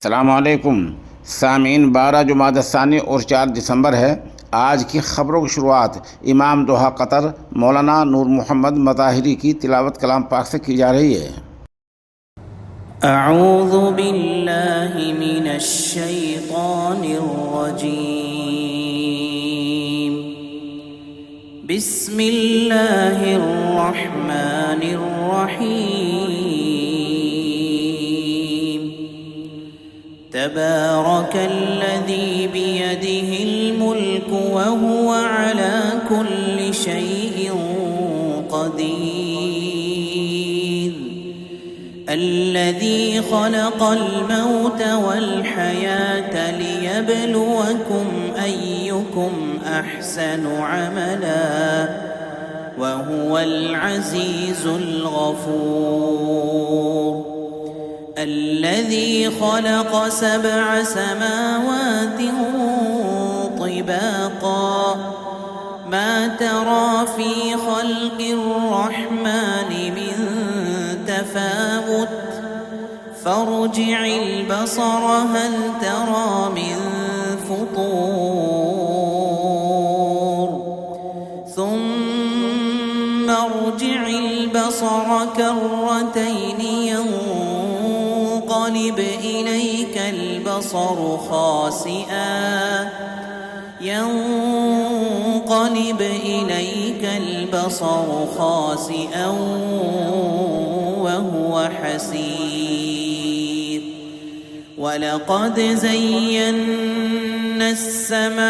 अस्सलामुअलैकुम सामीन। 12 जुमादा सानी और 4 दिसंबर है। आज की ख़बरों की शुरुआत इमाम दोहा कतर मौलाना नूर मोहम्मद मताहिरी की तिलावत कलाम पाक से की जा रही है। अऊज़ु बिल्लाहि मिनश शैतानिर रजीम। बिस्मिल्लाहिर रहमानिर रहीम। तबारकल्लज़ी बियदिहिल मुल्क व हुवा अला कुल्लि शैइन क़दीर। الذي خلق الموت والحياة ليبلوكم أيكم أحسن عملا وهو العزيز الغفور. الذي خلق 7 سماوات طباقا ما ترى في خلق الرحمن من تفاوت فارجع البصر هل ترى من فطور ثم ارجع البصر كرتين ينقلب إليك البصر خاسئا وهو حسير. ولقد زينا السماء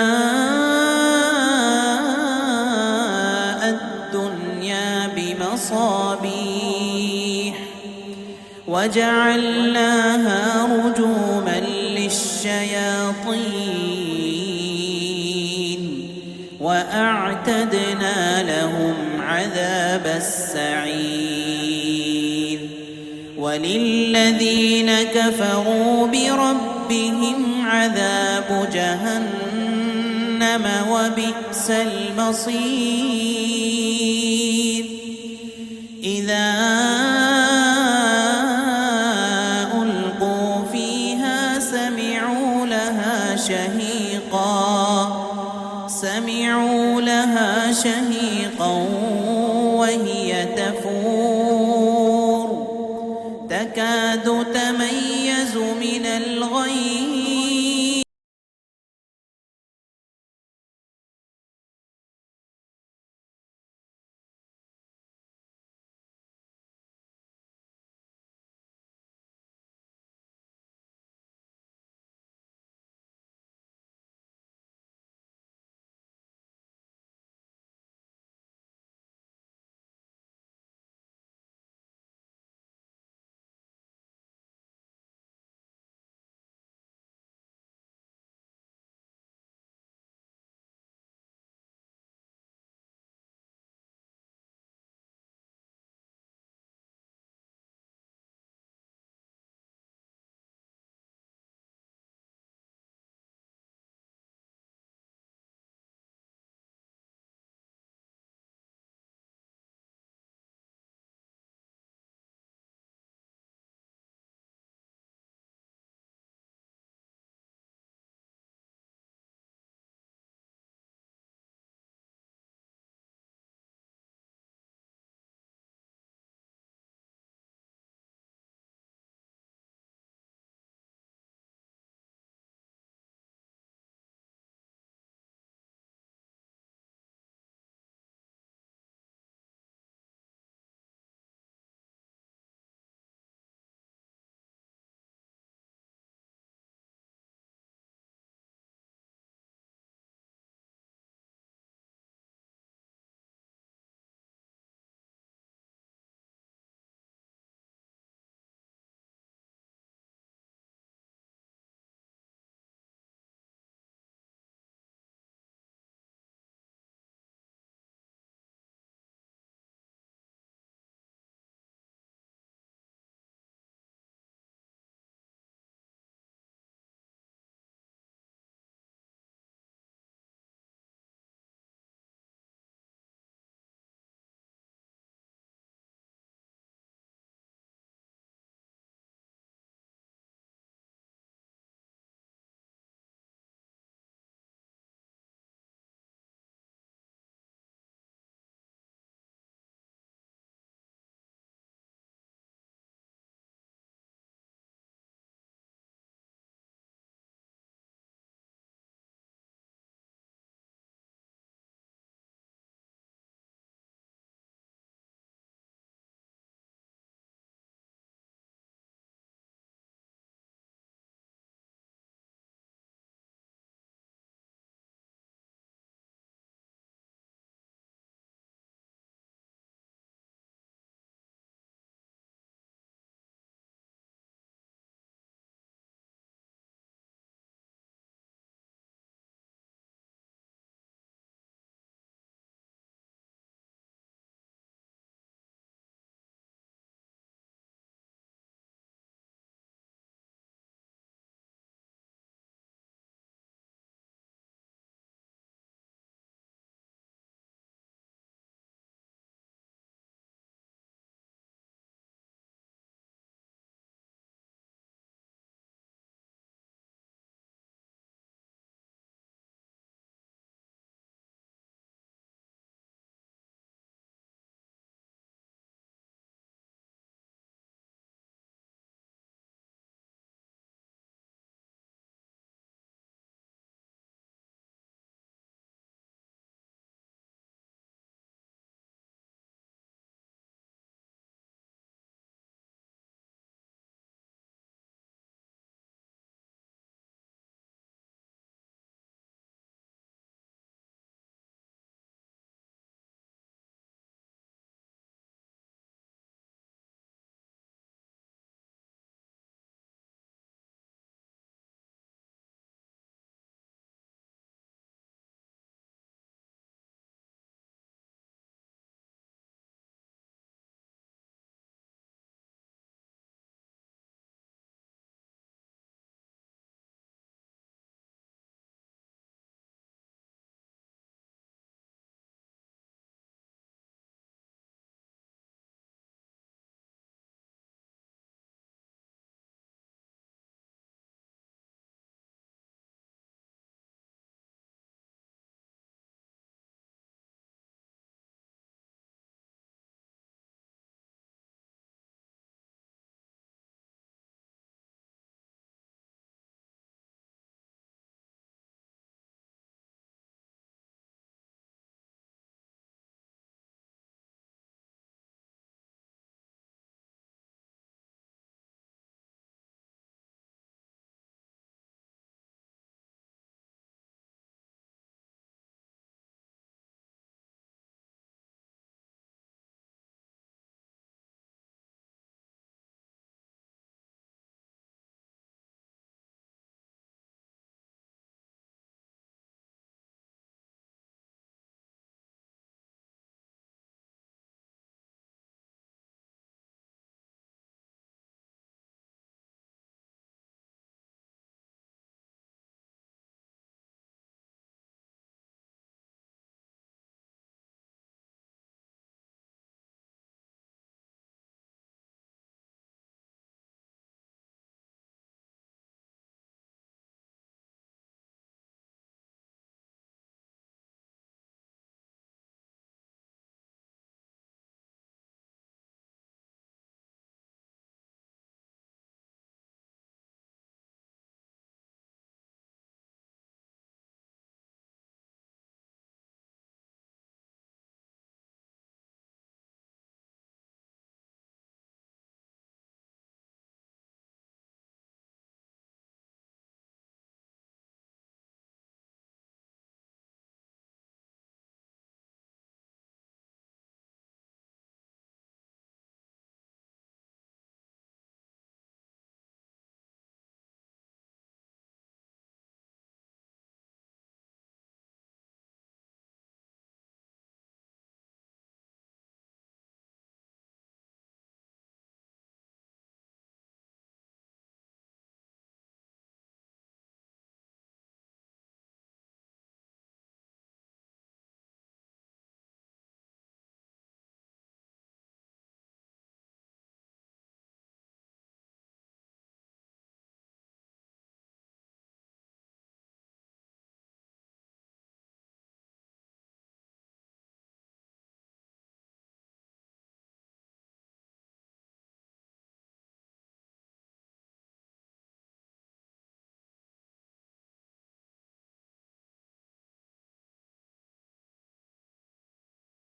الدنيا بمصابيح وجعلناها رجوما للشياطين وأعتدنا لهم عذاب السعير. وللذين كفروا بربهم عذاب جهنم وبئس المصير. إذا ألقوا فيها سمعوا لها شهيقا وهي تفور تكاد تميز من الغيظ